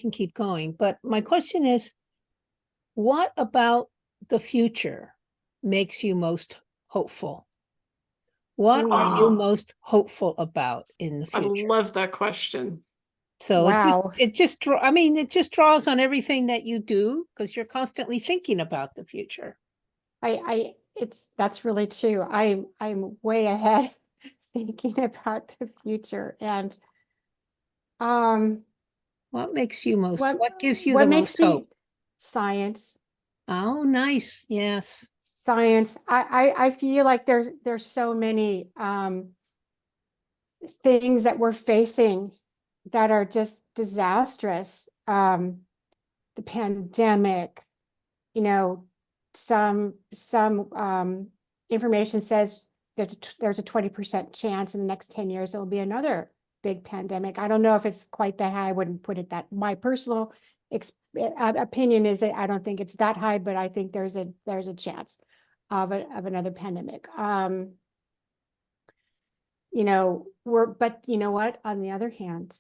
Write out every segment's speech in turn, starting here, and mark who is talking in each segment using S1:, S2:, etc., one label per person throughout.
S1: can keep going. But my question is, what about the future makes you most hopeful? What are you most hopeful about in the
S2: I
S1: future?
S2: love that question.
S1: So
S3: Wow.
S1: it just draws on everything that you do because you're constantly thinking about the future.
S3: That's really true. I'm way ahead thinking about the future. And
S1: What makes you what gives you
S3: what
S1: the
S3: makes
S1: most hope?
S3: Science.
S1: Oh, nice. Yes.
S3: Science. I feel like there's so many things that we're facing that are just disastrous. The pandemic, you know, some information says there's a 20% chance in the next 10 years there will be another big pandemic. I don't know if it's quite that high. I wouldn't put it that. My personal opinion is that I don't think it's that high, but I think there's a chance of another pandemic. But you know what? On the other hand,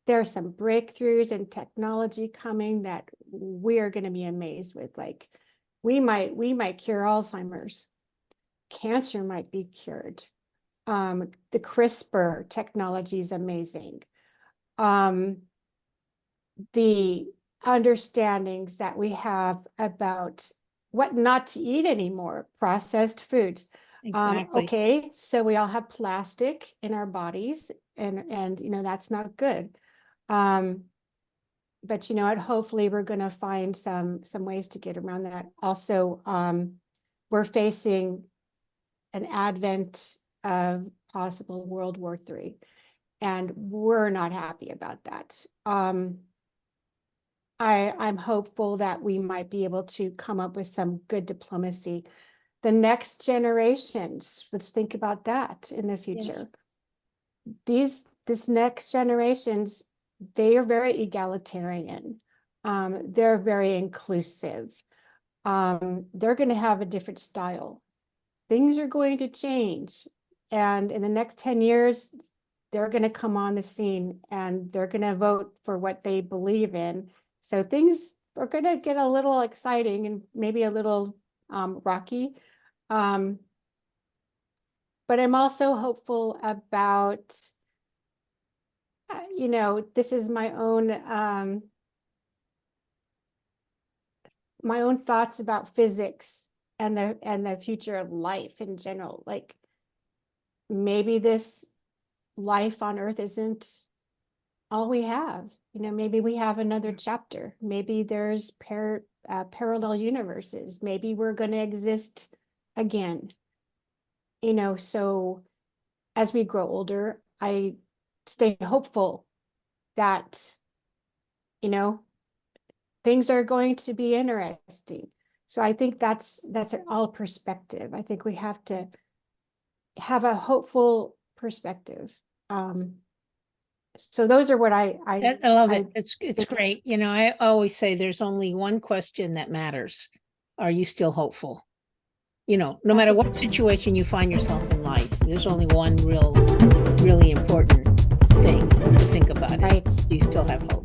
S3: there are some breakthroughs in technology coming that we're going to be amazed with. Like we might cure Alzheimer's. Cancer might be cured. The CRISPR technology is amazing. The understandings that we have about what not to eat anymore, processed foods.
S1: Exactly.
S3: Okay, so we all have plastic in our bodies, and that's not good. But you know what, hopefully we're going to find some ways to get around that. Also, we're facing an advent of possible World War III, and we're not happy about that. I'm hopeful that we might be able to come up with some good diplomacy. The next generations, let's think about that in the future. Yes. This next generations, they are very egalitarian. They're very inclusive. They're going to have a different style. Things are going to change. And in the next 10 years, they're going to come on the scene and they're going to vote for what they believe in. So things are going to get a little exciting and maybe a little rocky. But I'm also hopeful about, this is my own thoughts about physics and the future of life in general. Like maybe this life on Earth isn't all we have. Maybe we have another chapter. Maybe there's parallel universes. Maybe we're going to exist again. So as we grow older, I stay hopeful that, things are going to be interesting. So I think that's all perspective. I think we have to have a hopeful perspective. So those are what I
S1: love it. It's great. I always say there's only one question that matters. Are you still hopeful? No matter what situation you find yourself in life, there's only one really important thing to think about. Right. Do you still have hope?